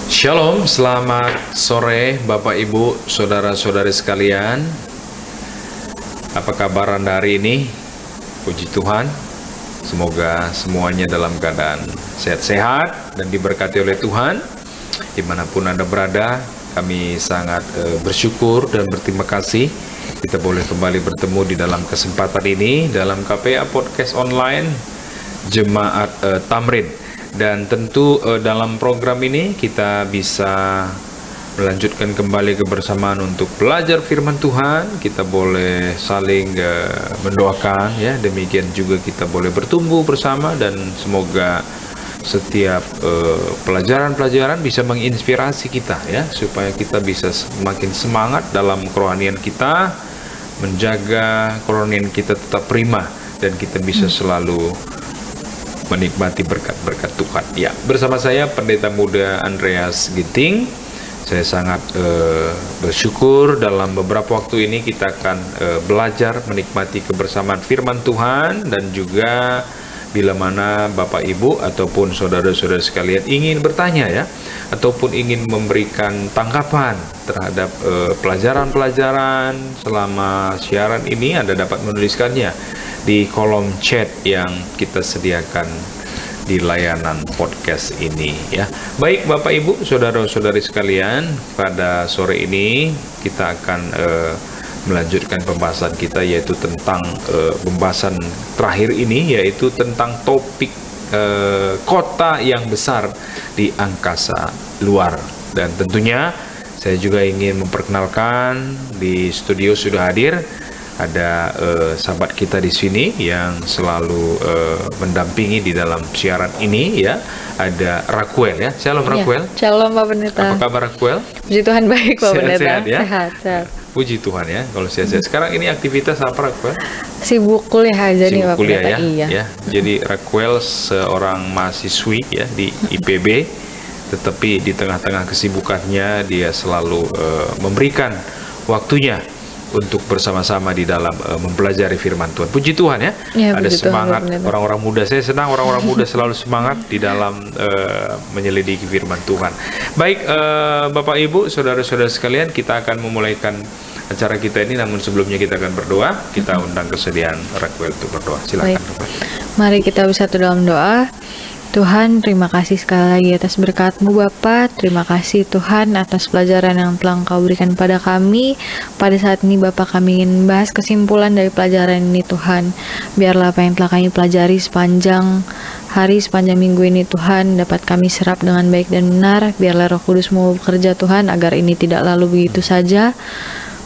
Shalom, selamat sore Bapak Ibu, Saudara-saudari sekalian. Apa kabar Anda hari ini? Puji Tuhan, semoga semuanya dalam keadaan sehat-sehat dan diberkati oleh Tuhan. Dimanapun Anda berada, kami sangat bersyukur dan berterima kasih kita boleh kembali bertemu di dalam kesempatan ini dalam KPA Podcast Online Jemaat Tamrin. Dan tentu dalam program ini kita bisa melanjutkan kembali kebersamaan untuk belajar firman Tuhan. Kita boleh saling mendoakan, ya. Demikian juga kita boleh bertumbuh bersama, dan semoga setiap pelajaran-pelajaran bisa menginspirasi kita, ya, supaya kita bisa semakin semangat dalam kerohanian kita, menjaga kerohanian kita tetap prima, dan kita bisa selalu menikmati berkat-berkat Tuhan. Ya, bersama saya Pendeta Muda Andreas Ginting. Saya sangat bersyukur dalam beberapa waktu ini kita akan belajar menikmati kebersamaan firman Tuhan, dan juga bila mana Bapak Ibu ataupun saudara-saudara sekalian ingin bertanya, ya, ataupun ingin memberikan tanggapan terhadap pelajaran-pelajaran selama siaran ini, Anda dapat menuliskannya di kolom chat yang kita sediakan di layanan podcast ini, ya. Baik Bapak Ibu, saudara-saudari sekalian, pada sore ini kita akan melanjutkan pembahasan kita, yaitu tentang pembahasan terakhir ini, yaitu tentang topik kota yang besar di angkasa luar. Dan tentunya saya juga ingin memperkenalkan, di studio sudah hadir ada sahabat kita di sini yang selalu mendampingi di dalam siaran ini, ya. Ada Raquel, ya. Shalom Raquel. Ya, shalom Pak Pendeta. Apa kabar Raquel? Puji Tuhan baik Pak Pendeta. Sehat, ya? Sehat. Puji Tuhan, ya. Kalau sehat-sehat. Sekarang ini aktivitas apa Raquel? Sibuk kuliah aja nih Pak kuliah, Pendeta. ya. Iya. Ya. Jadi Raquel seorang mahasiswi, ya, di IPB, tetapi di tengah-tengah kesibukannya dia selalu memberikan waktunya untuk bersama-sama di dalam mempelajari firman Tuhan. Puji Tuhan, ya. Ya, ada semangat Tuhan, orang-orang muda. Saya senang orang-orang muda selalu semangat di dalam menyelidiki firman Tuhan. Baik, Bapak Ibu, saudara-saudara sekalian, kita akan memulaikan acara kita ini. Namun sebelumnya kita akan berdoa. Kita undang kesediaan Raquel untuk berdoa. Silakan. Mari kita bersatu dalam doa. Tuhan, terima kasih sekali lagi atas berkat-Mu Bapa. Terima kasih Tuhan atas pelajaran yang telah Engkau berikan pada kami. Pada saat ini Bapa, kami ingin bahas kesimpulan dari pelajaran ini Tuhan. Biarlah apa yang telah kami pelajari sepanjang hari, sepanjang minggu ini Tuhan, dapat kami serap dengan baik dan benar. Biarlah Roh Kudus-Mu bekerja Tuhan, agar ini tidak lalu begitu saja,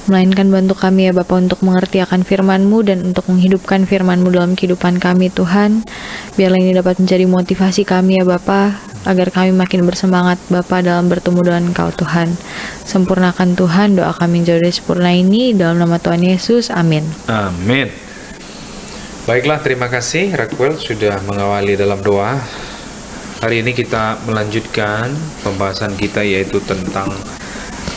melainkan bantu kami ya Bapa untuk mengerti akan firman-Mu dan untuk menghidupkan firman-Mu dalam kehidupan kami Tuhan. Biarlah ini dapat menjadi motivasi kami ya Bapa, agar kami makin bersemangat Bapa dalam bertemu dengan Engkau Tuhan. Sempurnakan Tuhan doa kami jauh dari sempurna ini, dalam nama Tuhan Yesus, amin. Amin. Baiklah, terima kasih Raquel sudah mengawali dalam doa. Hari ini kita melanjutkan pembahasan kita, yaitu tentang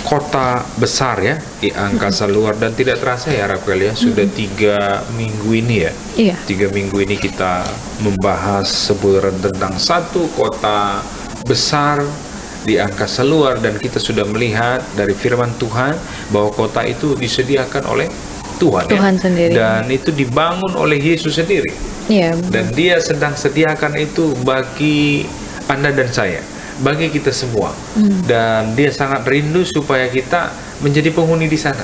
kota besar, ya, di angkasa luar. Dan tidak terasa ya Raquel, ya, sudah 3 minggu ini, ya. Iya. 3 minggu ini kita membahas sebutan tentang satu kota besar di angkasa luar, dan kita sudah melihat dari firman Tuhan bahwa kota itu disediakan oleh Tuhan, Tuhan, ya, sendiri. dan itu dibangun oleh Yesus sendiri. Iya. Dan Dia sedang sediakan itu bagi Anda dan saya, bagi kita semua. Dan Dia sangat rindu supaya kita menjadi penghuni di sana.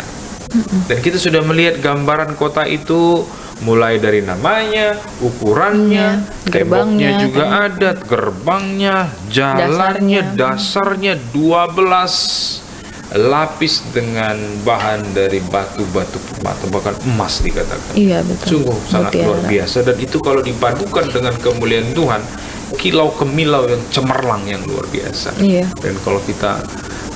Dan kita sudah melihat gambaran kota itu, mulai dari namanya, ukurannya, temboknya juga ada, gerbangnya, jalannya, dasarnya 12 lapis dengan bahan dari batu-batu permata, bahkan emas dikatakan. Iya, betul. Sungguh sangat luar biasa. Dan itu kalau dipadukan dengan kemuliaan Tuhan, kilau kemilau yang cemerlang yang luar biasa. Iya. Dan kalau kita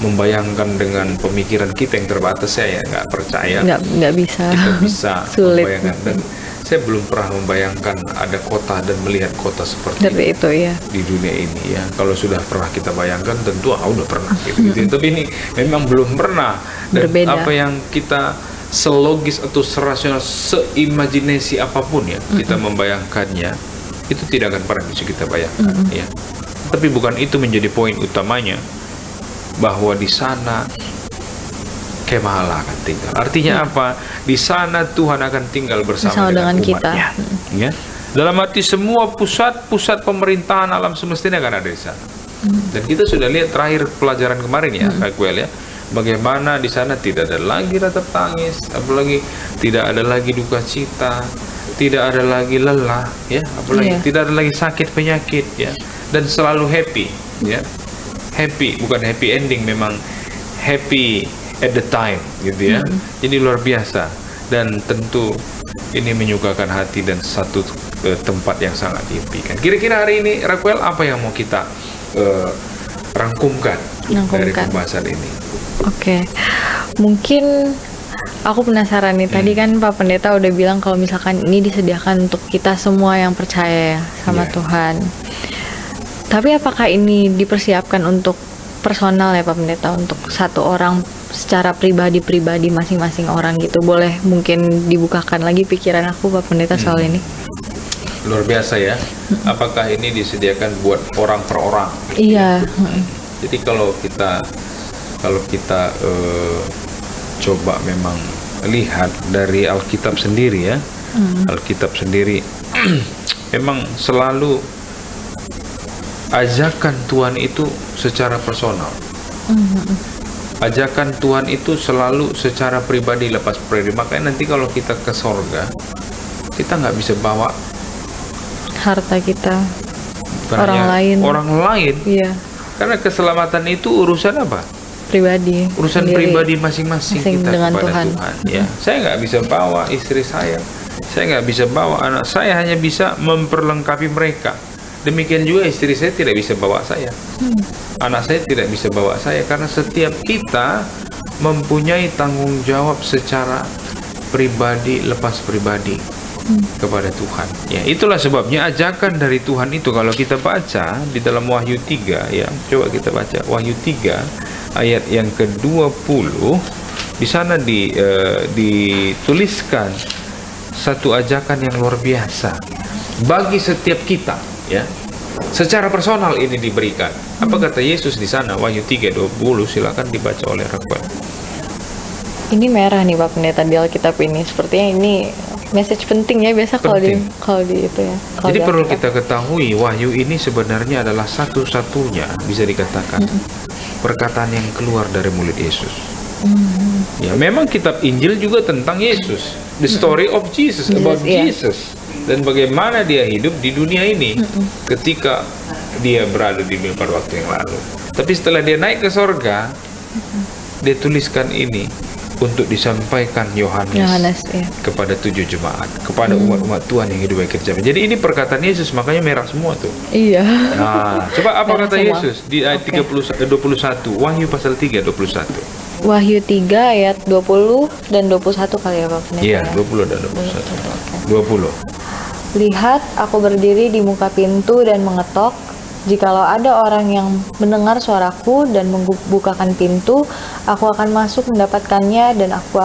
membayangkan dengan pemikiran kita yang terbatas, saya nggak percaya nggak bisa. kita bisa Sulit. membayangkan. Dan saya belum pernah membayangkan ada kota dan melihat kota seperti itu, ya, di dunia ini, ya. Kalau sudah pernah kita bayangkan, tentu udah pernah gitu. Tapi ini memang belum pernah. Dan berbeda. apa yang kita selogis atau serasional, seimajinasi apapun, ya, kita membayangkannya, itu tidak akan pernah bisa kita bayangkan, ya. Tapi bukan itu menjadi poin utamanya. bahwa di sana kemah Allah akan tinggal. Artinya apa? Di sana Tuhan akan tinggal bersama dengan umatnya. Ya. Dalam arti semua pusat-pusat pemerintahan alam semesta ini akan ada di sana. Dan kita sudah lihat terakhir pelajaran kemarin ya, Raquel ya, bagaimana di sana tidak ada lagi ratap tangis, apalagi tidak ada lagi duka cita, tidak ada lagi lelah, ya, apalagi tidak ada lagi sakit penyakit, ya, dan selalu happy, ya, happy, bukan happy ending, memang happy at the time, gitu ya. Jadi luar biasa, dan tentu ini menyukakan hati dan satu tempat yang sangat diimpikan. Kira-kira hari ini, Raquel, apa yang mau kita rangkumkan dari pembahasan ini? Oke, mungkin aku penasaran nih. Tadi kan Pak Pendeta udah bilang kalau misalkan ini disediakan untuk kita semua yang percaya sama Tuhan. Tapi apakah ini dipersiapkan untuk personal ya Pak Pendeta, untuk satu orang secara pribadi-pribadi masing-masing orang gitu? Boleh mungkin dibukakan lagi pikiran aku Pak Pendeta soal ini? Luar biasa ya. Apakah ini disediakan buat orang per orang? Iya. Jadi kalau kita coba memang lihat dari Alkitab sendiri ya, Alkitab sendiri memang selalu ajakan Tuhan itu secara personal. Ajakan Tuhan itu selalu secara pribadi, lepas pribadi. Makanya nanti kalau kita ke sorga, kita nggak bisa bawa harta kita, orang lain. Iya. Karena keselamatan itu urusan apa? Pribadi. Urusan pribadi masing-masing kita dengan kepada Tuhan. Ya, saya nggak bisa bawa istri saya nggak bisa bawa anak saya, hanya bisa memperlengkapi mereka. Demikian juga istri saya tidak bisa bawa saya, anak saya tidak bisa bawa saya, karena setiap kita mempunyai tanggung jawab secara pribadi, lepas pribadi kepada Tuhan. Ya, itulah sebabnya ajakan dari Tuhan itu kalau kita baca di dalam Wahyu 3 ya. Coba kita baca Wahyu 3 ayat yang ke-20. Di sana dituliskan satu ajakan yang luar biasa bagi setiap kita ya. Secara personal ini diberikan. Apa kata Yesus di sana? Wahyu 3:20, silakan dibaca oleh Raquel. Ini merah nih Pak Pendeta di Alkitab ini. Sepertinya ini message penting ya, biasa kalau di itu ya. Jadi perlu kita ketahui Wahyu ini sebenarnya adalah satu-satunya bisa dikatakan perkataan yang keluar dari mulut Yesus. Ya, memang kitab Injil juga tentang Yesus, the story of Jesus, about Jesus, dan bagaimana dia hidup di dunia ini ketika dia berada di dunia pada waktu yang lalu. Tapi setelah dia naik ke sorga, dia tuliskan ini untuk disampaikan Yohanes kepada 7 jemaat, kepada umat-umat Tuhan yang hidup baik kerja. Jadi ini perkataan Yesus, makanya merah semua tuh. Iya. Nah, coba apa kata Yesus di ayat 21, Wahyu pasal 3 21. Wahyu 3 ayat 20 dan 21 kali ya Pak Pendeta. Iya, 20 dan 21. 20. Lihat, aku berdiri di muka pintu dan mengetok. Jikalau ada orang yang mendengar suaraku dan membukakan pintu, aku akan masuk mendapatkannya, dan aku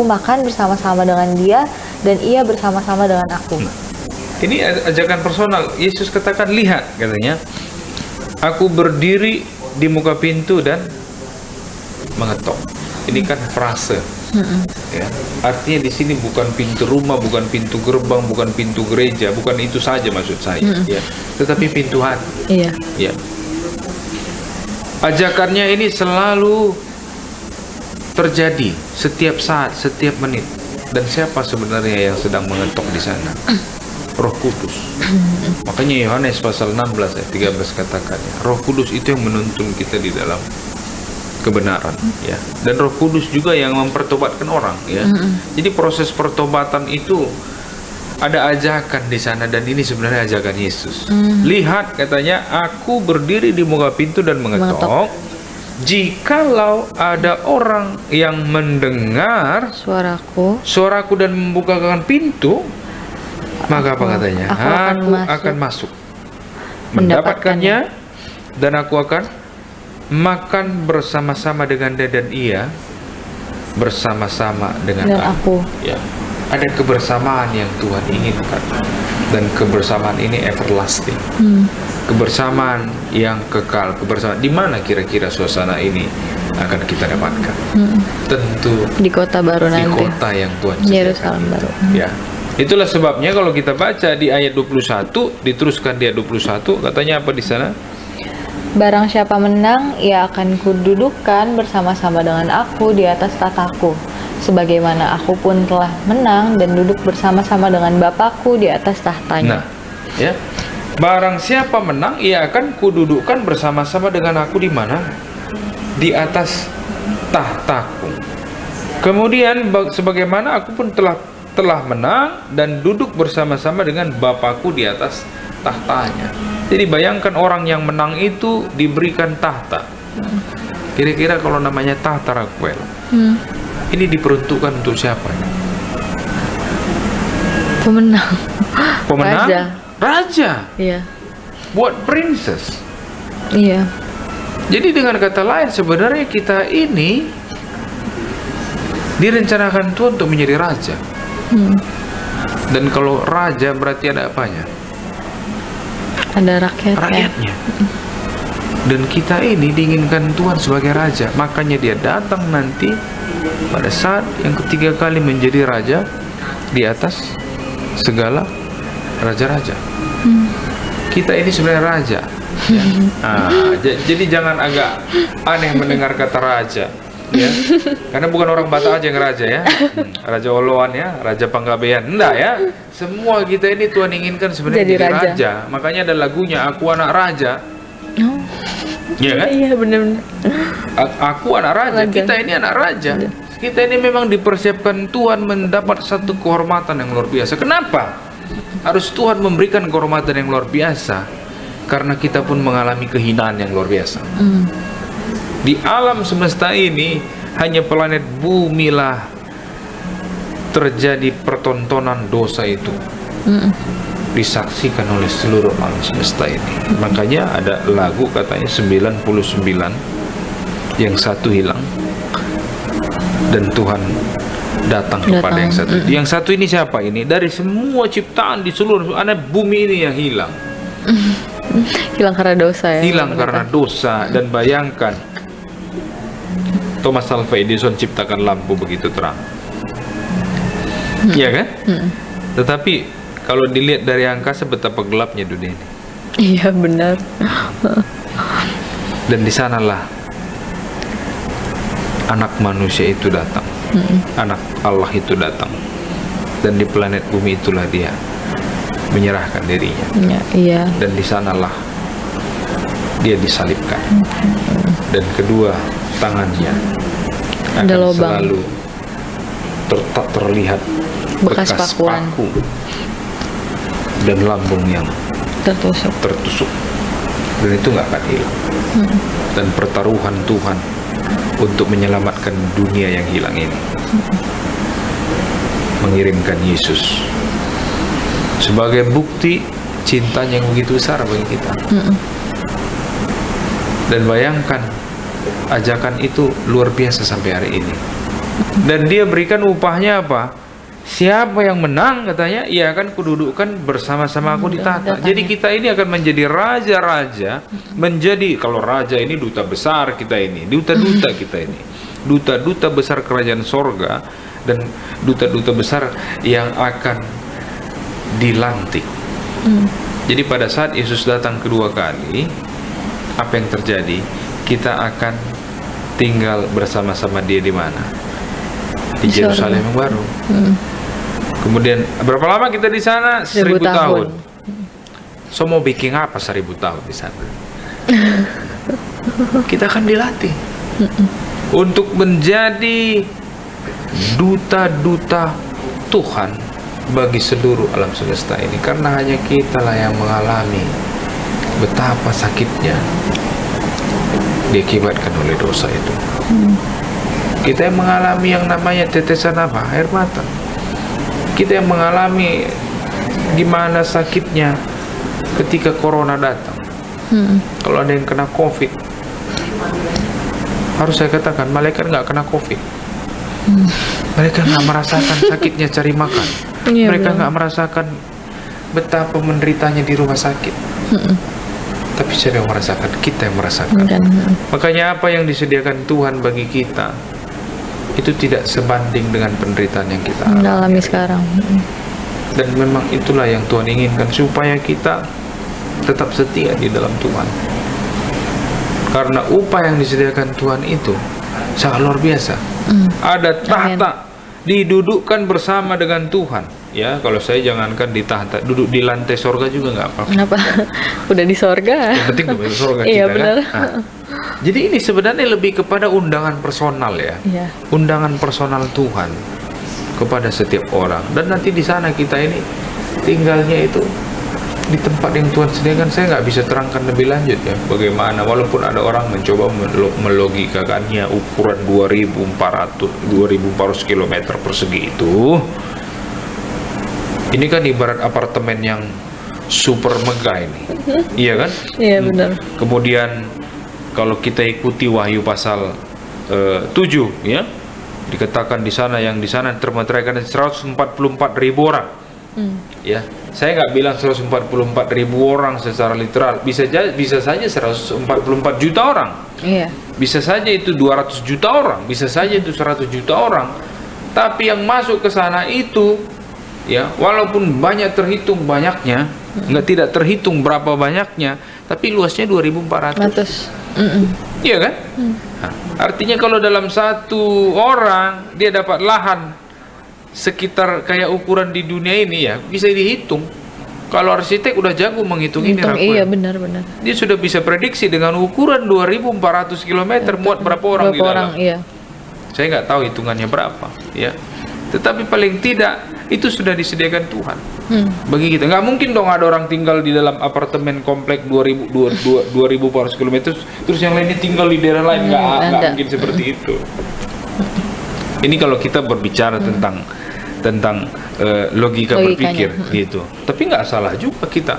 makan bersama-sama dengan dia, dan ia bersama-sama dengan aku. Ini ajakan personal. Yesus katakan, lihat, katanya, aku berdiri di muka pintu dan mengetok. Ini kan frase. Ya, artinya di sini bukan pintu rumah, bukan pintu gerbang, bukan pintu gereja, bukan itu saja maksud saya, ya, tetapi pintu hati. Iya. Ya. Ajakannya ini selalu terjadi setiap saat, setiap menit. Dan siapa sebenarnya yang sedang mengetok di sana? Roh Kudus. Makanya Yohanes pasal 16 ayat 13 katakannya, Roh Kudus itu yang menuntun kita di dalam kebenaran, ya. Dan Roh Kudus juga yang mempertobatkan orang, ya. Jadi proses pertobatan itu ada ajakan di sana, dan ini sebenarnya ajakan Yesus. Lihat, katanya, aku berdiri di muka pintu dan mengetok. Jikalau ada orang yang mendengar suaraku dan membukakan pintu, maka apa katanya? Aku akan masuk mendapatkannya, dan aku akan makan bersama-sama dengan dia, dan ia bersama-sama dengan aku. Ya. Ada kebersamaan yang Tuhan inginkan, dan kebersamaan ini everlasting. kebersamaan yang kekal, kebersamaan. Di mana kira-kira suasana ini akan kita dapatkan? Tentu Di kota baru nanti. di kota yang Tuhan sediakan. Yerusalem baru. Ya. Itulah sebabnya kalau kita baca di ayat 21, diteruskan di ayat 21, katanya apa di sana? Barang siapa menang, ia akan kududukan bersama-sama dengan aku di atas tataku, sebagaimana aku pun telah menang dan duduk bersama-sama dengan Bapakku di atas tahtanya. Nah, ya. Barang siapa menang, ia akan kududukkan bersama-sama dengan aku di mana? Di atas tahtaku. Kemudian sebagaimana aku pun telah menang dan duduk bersama-sama dengan Bapakku di atas tahtanya. Jadi bayangkan orang yang menang itu diberikan tahta. Kira-kira kalau namanya tahta, Raquel, ini diperuntukkan untuk siapa? Pemenang. Pemenang? Raja. Raja. Iya. Buat princess. Iya. Jadi dengan kata lain sebenarnya kita ini direncanakan Tuhan untuk menjadi raja. Dan kalau raja berarti ada apanya? Ada Rakyatnya. Dan kita ini diinginkan Tuhan sebagai raja. Makanya dia datang nanti pada saat yang ketiga kali menjadi raja di atas segala raja-raja. Kita ini sebenarnya raja. Ya. Jadi jangan agak aneh mendengar kata raja, ya. Karena bukan orang Batak aja yang raja, ya. Raja Oloan, ya, Raja Panggabean, enggak, ya. Semua kita ini Tuhan inginkan sebenarnya jadi raja. Makanya ada lagunya, Aku Anak Raja. Oh. Iya kan? Iya, benar-benar. Aku anak raja. Kita ini anak raja. Kita ini memang dipersiapkan Tuhan mendapat satu kehormatan yang luar biasa. Kenapa? Harus Tuhan memberikan kehormatan yang luar biasa karena kita pun mengalami kehinaan yang luar biasa. Di alam semesta ini hanya planet bumi lah terjadi pertontonan dosa itu, disaksikan oleh seluruh alam semesta ini. Makanya ada lagu katanya 99 yang satu hilang dan Tuhan datang kepada yang satu. Yang satu ini siapa ini? Dari semua ciptaan di seluruh bumi ini yang hilang. Hilang karena dosa, ya. Hilang karena dosa. Dan bayangkan Thomas Alva Edison ciptakan lampu begitu terang. Iya kan? Tetapi kalau dilihat dari angkasa betapa gelapnya dunia ini. Iya, benar. Dan di sanalah anak manusia itu datang. Anak Allah itu datang. Dan di planet bumi itulah dia menyerahkan dirinya. Iya. Dan di sanalah dia disalibkan. Dan kedua tangannya ada akan lubang. selalu terlihat Bekas pakuan. paku dan lambung yang tertusuk. Dan itu nggak akan hilang. Dan pertaruhan Tuhan untuk menyelamatkan dunia yang hilang ini, mengirimkan Yesus sebagai bukti cintanya yang begitu besar bagi kita. Dan bayangkan ajakan itu luar biasa sampai hari ini. Dan dia berikan upahnya apa? Siapa yang menang, katanya, ia akan kududukkan bersama-sama aku di tahta. Jadi kita ini akan menjadi raja-raja, menjadi, kalau raja ini duta besar kita ini, duta-duta kita ini, duta-duta besar kerajaan sorga, dan duta-duta besar yang akan dilantik. Jadi pada saat Yesus datang kedua kali, apa yang terjadi? Kita akan tinggal bersama-sama dia di mana? Di Yerusalem yang baru. Kemudian berapa lama kita di sana? 1000 tahun. So mau bikin apa 1000 tahun di sana? Kita akan dilatih untuk menjadi duta-duta Tuhan bagi seluruh alam semesta ini. Karena hanya kita lah yang mengalami betapa sakitnya diakibatkan oleh dosa itu. Kita yang mengalami yang namanya tetesan apa? Air mata. Kita yang mengalami gimana sakitnya ketika corona datang. Kalau ada yang kena COVID, harus saya katakan malaikat nggak kena COVID. Mereka nggak merasakan sakitnya cari makan. Mereka nggak merasakan betapa menderitanya di rumah sakit. Tapi siapa yang merasakan? Kita yang merasakan. Makanya apa yang disediakan Tuhan bagi kita itu tidak sebanding dengan penderitaan yang kita alami sekarang. Dan memang itulah yang Tuhan inginkan, supaya kita tetap setia di dalam Tuhan. Karena upah yang disediakan Tuhan itu sangat luar biasa. Ada tahta, didudukkan bersama dengan Tuhan. Ya, kalau saya jangankan di tahta, duduk di lantai sorga juga nggak apa-apa. Kenapa? Udah di sorga. Yang penting di sorga kita, iya, benar. kan. Nah, jadi ini sebenarnya lebih kepada undangan personal ya. Iya. Undangan personal Tuhan kepada setiap orang. Dan nanti di sana kita ini tinggalnya itu di tempat yang Tuhan sediakan. Saya nggak bisa terangkan lebih lanjut ya bagaimana, walaupun ada orang mencoba melogikakannya ukuran 2400 km persegi itu. Ini kan ibarat apartemen yang super megah ini. Iya kan? Iya, benar. Kemudian kalau kita ikuti Wahyu pasal 7 ya, dikatakan di sana yang di sana termeteraikan 144.000 orang. Ya, saya nggak bilang 144.000 orang secara literal, bisa saja 144 juta orang. Iya. Bisa saja itu 200 juta orang, bisa saja itu 100 juta orang. Tapi yang masuk ke sana itu ya, walaupun banyak terhitung banyaknya, tidak terhitung berapa banyaknya, tapi luasnya 2.400. Iya kan? Nah, artinya kalau dalam satu orang dia dapat lahan sekitar kayak ukuran di dunia ini ya, bisa dihitung. Kalau arsitek udah jago menghitung ini. Iya, benar-benar. Dia sudah bisa prediksi dengan ukuran 2.400 km muat berapa orang di dalam. Iya. Saya nggak tahu hitungannya berapa, ya. Tetapi paling tidak itu sudah disediakan Tuhan bagi kita. Nggak mungkin dong ada orang tinggal di dalam apartemen komplek 2.400 km terus yang lainnya tinggal di daerah lain. Nggak mungkin seperti itu. Ini kalau kita berbicara tentang logika berpikir gitu. Tapi nggak salah juga kita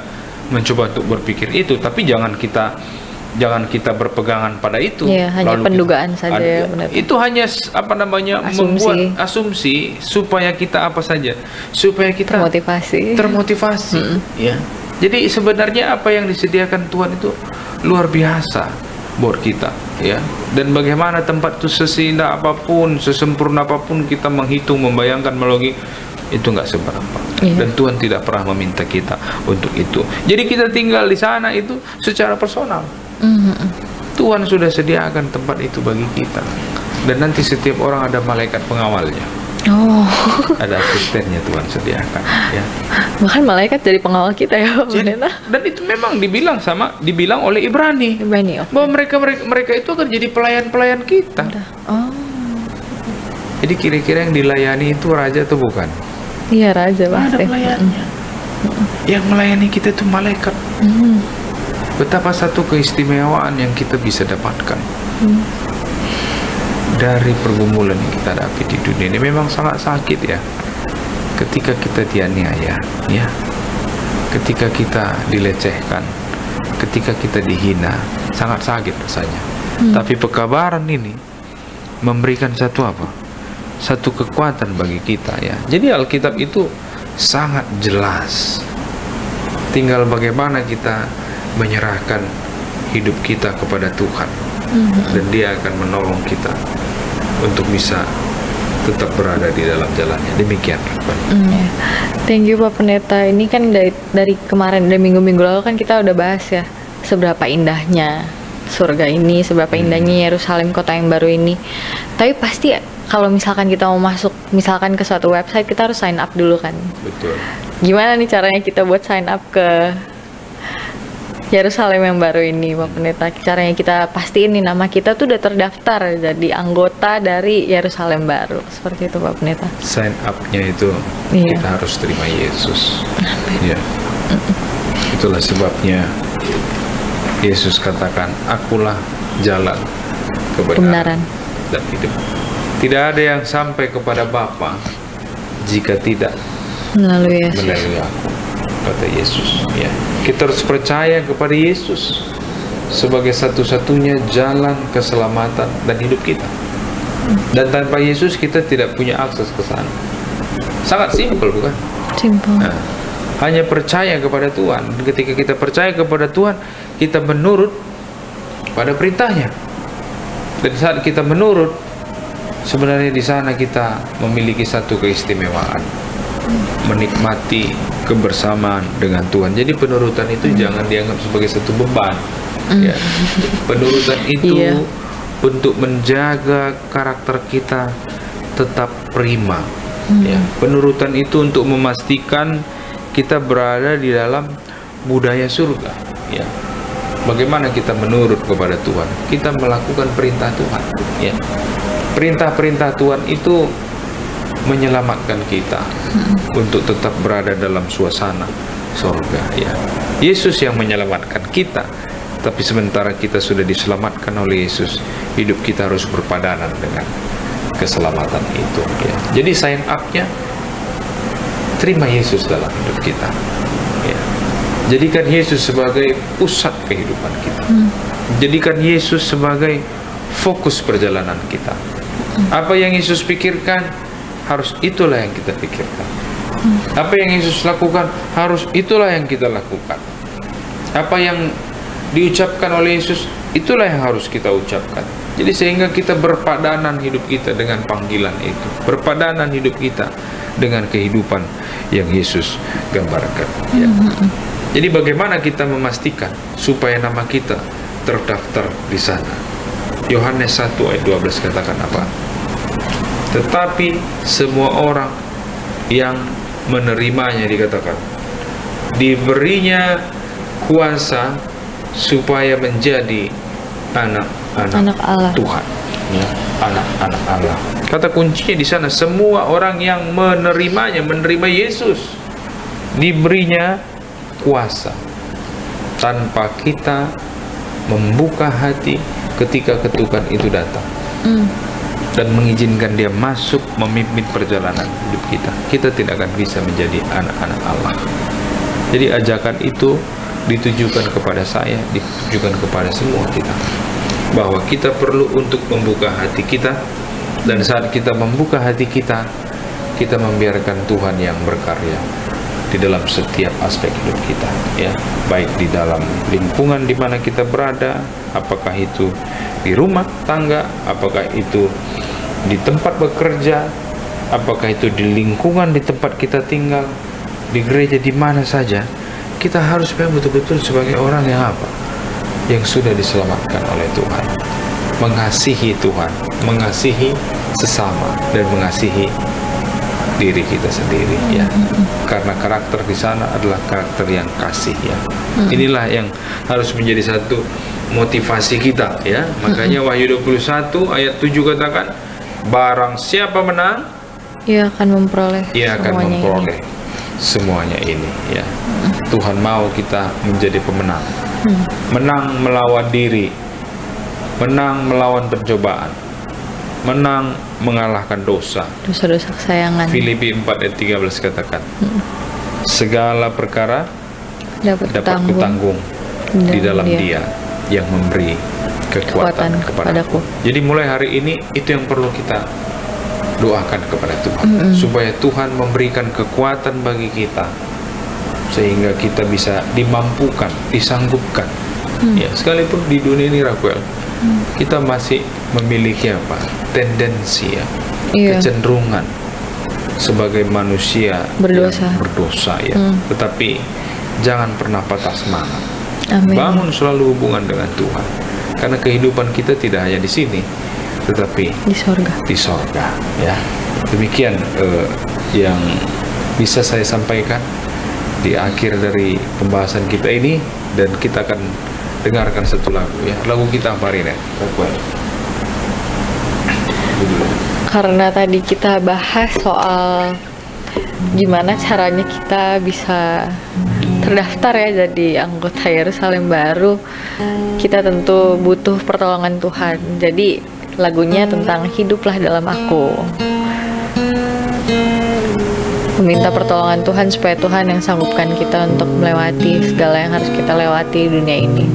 mencoba untuk berpikir itu. Tapi jangan kita berpegangan pada itu. Ya, hanya pendugaan saja ya, benar. Itu hanya membuat asumsi supaya kita apa saja? Supaya kita termotivasi. Ya. Jadi sebenarnya apa yang disediakan Tuhan itu luar biasa buat kita, ya. Dan bagaimana tempat itu seindah apapun, sesempurna apapun kita menghitung, membayangkan, melogi, itu nggak seberapa. Dan Tuhan tidak pernah meminta kita untuk itu. Jadi kita tinggal di sana itu secara personal. Tuhan sudah sediakan tempat itu bagi kita. Dan nanti setiap orang ada malaikat pengawalnya. Ada asistennya Tuhan sediakan, ya. Bahkan malaikat jadi pengawal kita ya, dan itu memang dibilang oleh Ibrani bahwa mereka itu akan jadi pelayan-pelayan kita. Jadi kira-kira yang dilayani itu raja atau bukan? Iya, raja pasti. Ada pelayannya. Yang melayani kita itu malaikat. Betapa satu keistimewaan yang kita bisa dapatkan dari pergumulan yang kita hadapi di dunia ini. Memang sangat sakit ya, ketika kita dianiaya, ya, ketika kita dilecehkan, ketika kita dihina, sangat sakit rasanya. Tapi pekabaran ini memberikan satu kekuatan bagi kita, ya. Jadi Alkitab itu sangat jelas. Tinggal bagaimana kita menyerahkan hidup kita kepada Tuhan, dan Dia akan menolong kita untuk bisa tetap berada di dalam jalannya. Demikian. Thank you Pak Pendeta. Ini kan dari kemarin, dari minggu-minggu lalu kan kita udah bahas ya seberapa indahnya surga ini, seberapa indahnya Yerusalem, kota yang baru ini. Tapi pasti kalau misalkan kita mau masuk misalkan ke suatu website, kita harus sign up dulu kan. Betul. Gimana nih caranya kita buat sign up ke Yerusalem yang baru ini, Pak Pendeta? Caranya kita pastiin nih nama kita tuh udah terdaftar jadi anggota dari Yerusalem baru. Seperti itu, Pak Pendeta. Sign up-nya itu kita harus terima Yesus. Ya. Itulah sebabnya Yesus katakan, "Akulah jalan, kebenaran dan hidup. Tidak ada yang sampai kepada Bapa jika tidak melalui aku," kata Yesus. Ya, kita harus percaya kepada Yesus sebagai satu-satunya jalan keselamatan dan hidup kita. Dan tanpa Yesus kita tidak punya akses ke sana. Sangat simpel, bukan? Simpel. Nah, hanya percaya kepada Tuhan. Ketika kita percaya kepada Tuhan, kita menurut pada perintahnya. Dan saat kita menurut, sebenarnya di sana kita memiliki satu keistimewaan, menikmati kebersamaan dengan Tuhan. Jadi penurutan itu jangan dianggap sebagai satu beban. Ya. Penurutan itu untuk menjaga karakter kita tetap prima. Ya. Penurutan itu untuk memastikan kita berada di dalam budaya surga. Ya. Bagaimana kita menurut kepada Tuhan? Kita melakukan perintah Tuhan. Ya. Perintah-perintah Tuhan itu menyelamatkan kita untuk tetap berada dalam suasana surga. Ya. Yesus yang menyelamatkan kita, tapi sementara kita sudah diselamatkan oleh Yesus, hidup kita harus berpadanan dengan keselamatan itu. Ya. Jadi sign up-nya, terima Yesus dalam hidup kita. Ya. Jadikan Yesus sebagai pusat kehidupan kita. Jadikan Yesus sebagai fokus perjalanan kita. Apa yang Yesus pikirkan, harus itulah yang kita pikirkan. Apa yang Yesus lakukan, harus itulah yang kita lakukan. Apa yang diucapkan oleh Yesus, itulah yang harus kita ucapkan. Jadi sehingga kita berpadanan hidup kita dengan panggilan itu, berpadanan hidup kita dengan kehidupan yang Yesus gambarkan. Ya. Jadi bagaimana kita memastikan supaya nama kita terdaftar di sana? Yohanes 1 ayat 12 katakan apa? Tetapi semua orang yang menerimanya, dikatakan, diberinya kuasa supaya menjadi anak-anak Allah. Tuhan. Ya, anak-anak Allah. Kata kuncinya di sana, semua orang yang menerimanya, menerima Yesus, diberinya kuasa tanpa kita membuka hati ketika ketukan itu datang dan mengizinkan dia masuk memimpin perjalanan hidup kita. Kita tidak akan bisa menjadi anak-anak Allah. Jadi ajakan itu ditujukan kepada saya, ditujukan kepada semua kita, bahwa kita perlu untuk membuka hati kita, dan saat kita membuka hati kita, kita membiarkan Tuhan yang berkarya di dalam setiap aspek hidup kita, ya, baik di dalam lingkungan di mana kita berada, apakah itu di rumah tangga, apakah itu di tempat bekerja, apakah itu di lingkungan di tempat kita tinggal, di gereja, di mana saja, kita harus betul-betul sebagai orang yang apa? Yang sudah diselamatkan oleh Tuhan, mengasihi Tuhan, mengasihi sesama, dan mengasihi diri kita sendiri, ya. Karena karakter di sana adalah karakter yang kasih, ya. Inilah yang harus menjadi satu motivasi kita, ya. Makanya Wahyu 21 ayat 7 katakan, barang siapa menang, ia akan memperoleh semuanya ini, ya. Tuhan mau kita menjadi pemenang. Menang melawan diri, menang melawan pencobaan, menang mengalahkan dosa-dosa kesayangan. Filipi 4 ayat 13 katakan, segala perkara dapat kutanggung di dalam Dia yang memberi kekuatan kepadaku. Jadi mulai hari ini itu yang perlu kita doakan kepada Tuhan, supaya Tuhan memberikan kekuatan bagi kita, sehingga kita bisa dimampukan, disanggupkan. Ya, sekalipun di dunia ini, Raquel, kita masih memiliki apa? Tendensi, ya, kecenderungan sebagai manusia berdosa, ya. Tetapi jangan pernah patah semangat. Amin. Bangun selalu hubungan dengan Tuhan, karena kehidupan kita tidak hanya di sini, tetapi di sorga, ya. Demikian yang bisa saya sampaikan di akhir dari pembahasan kita ini, dan kita akan dengarkan satu lagu, ya. Lagu kita apa hari ini? Karena tadi kita bahas soal gimana caranya kita bisa terdaftar, ya, jadi anggota Yerusalem baru, kita tentu butuh pertolongan Tuhan. Jadi lagunya tentang hiduplah dalam aku, meminta pertolongan Tuhan supaya Tuhan yang sanggupkan kita untuk melewati segala yang harus kita lewati di dunia ini.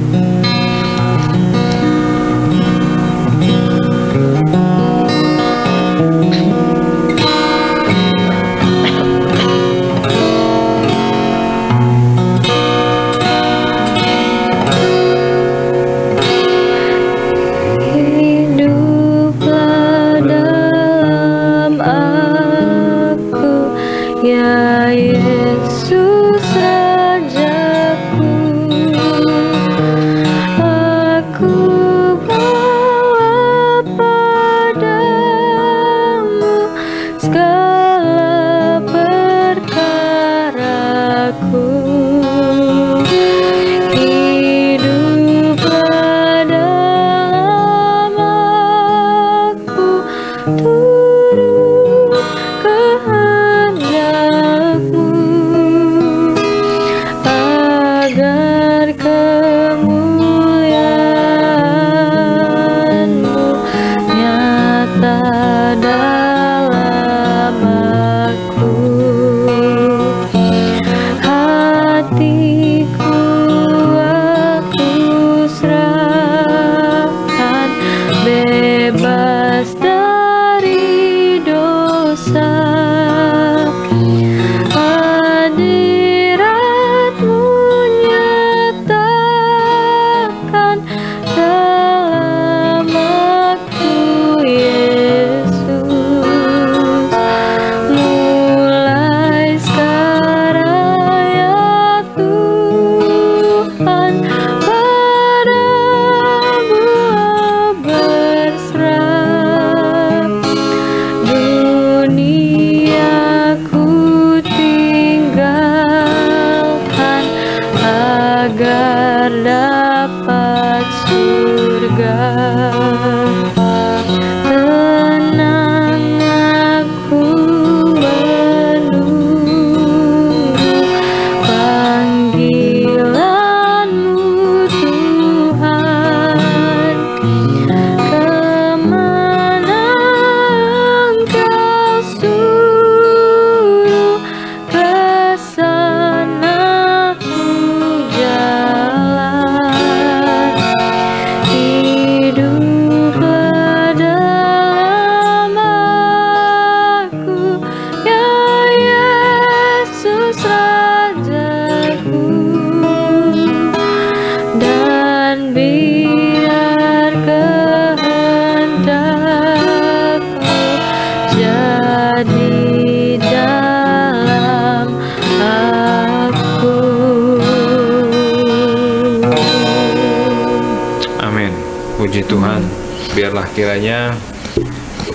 biarlah kiranya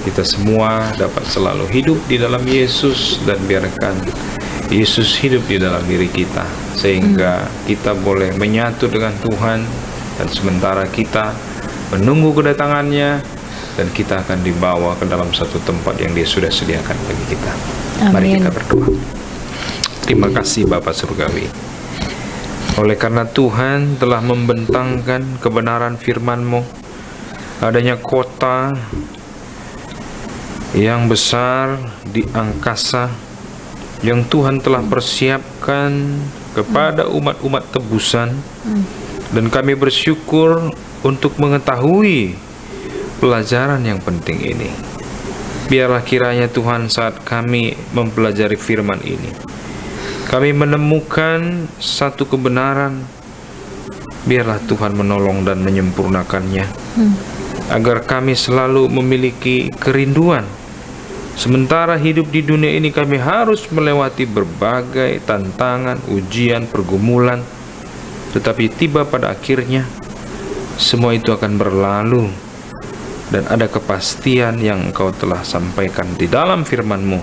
kita semua dapat selalu hidup di dalam Yesus, dan biarkan Yesus hidup di dalam diri kita, sehingga kita boleh menyatu dengan Tuhan. Dan sementara kita menunggu kedatangannya, dan kita akan dibawa ke dalam satu tempat yang Dia sudah sediakan bagi kita. Amin. Mari kita berdoa. Terima kasih Bapa Surgawi, oleh karena Tuhan telah membentangkan kebenaran firman-Mu, adanya kota yang besar di angkasa yang Tuhan telah persiapkan kepada umat-umat tebusan, dan kami bersyukur untuk mengetahui pelajaran yang penting ini. Biarlah kiranya Tuhan, saat kami mempelajari firman ini, kami menemukan satu kebenaran. Biarlah Tuhan menolong dan menyempurnakannya, agar kami selalu memiliki kerinduan. Sementara hidup di dunia ini, kami harus melewati berbagai tantangan, ujian, pergumulan. Tetapi tiba pada akhirnya, semua itu akan berlalu, dan ada kepastian yang Engkau telah sampaikan di dalam firman-Mu,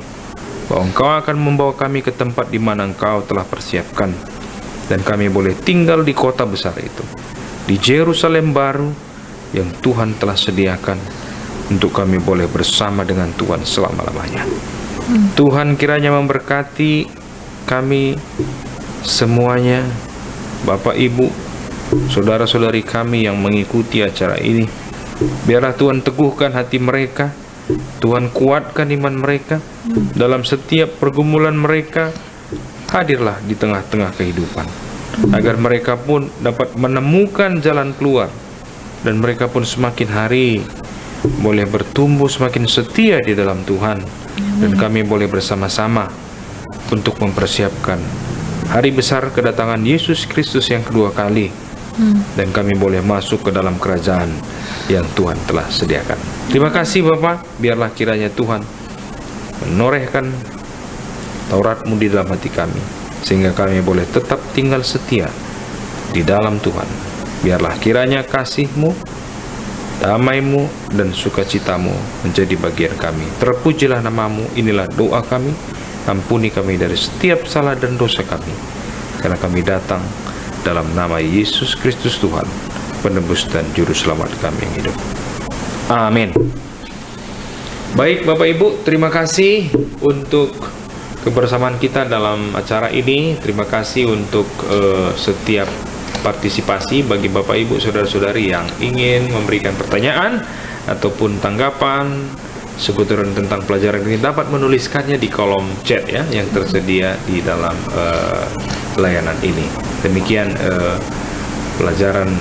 bahwa Engkau akan membawa kami ke tempat di mana Engkau telah persiapkan, dan kami boleh tinggal di kota besar itu, di Yerusalem baru yang Tuhan telah sediakan untuk kami boleh bersama dengan Tuhan selama-lamanya. Tuhan kiranya memberkati kami semuanya, Bapak Ibu, saudara-saudari kami yang mengikuti acara ini. Biarlah Tuhan teguhkan hati mereka, Tuhan kuatkan iman mereka dalam setiap pergumulan mereka. Hadirlah di tengah-tengah kehidupan, agar mereka pun dapat menemukan jalan keluar, dan mereka pun semakin hari boleh bertumbuh semakin setia di dalam Tuhan. Dan kami boleh bersama-sama untuk mempersiapkan hari besar kedatangan Yesus Kristus yang kedua kali, dan kami boleh masuk ke dalam kerajaan yang Tuhan telah sediakan. Terima kasih Bapa, biarlah kiranya Tuhan menorehkan Taurat-Mu di dalam hati kami, sehingga kami boleh tetap tinggal setia di dalam Tuhan. Biarlah kiranya kasih-Mu, damai-Mu, dan sukacita-Mu menjadi bagian kami. Terpujilah nama-Mu. Inilah doa kami. Ampuni kami dari setiap salah dan dosa kami, karena kami datang dalam nama Yesus Kristus Tuhan, penebus dan juru selamat kami yang hidup. Amin. Baik Bapak Ibu, terima kasih untuk kebersamaan kita dalam acara ini. Terima kasih untuk setiap partisipasi. Bagi Bapak Ibu saudara-saudari yang ingin memberikan pertanyaan ataupun tanggapan seputaran tentang pelajaran ini, dapat menuliskannya di kolom chat ya yang tersedia di dalam layanan ini. Demikian pelajaran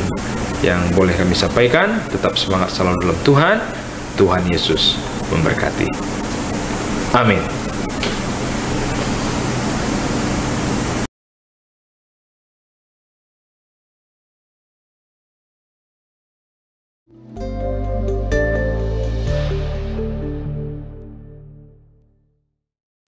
yang boleh kami sampaikan. Tetap semangat selalu dalam Tuhan. Tuhan Yesus memberkati. Amin.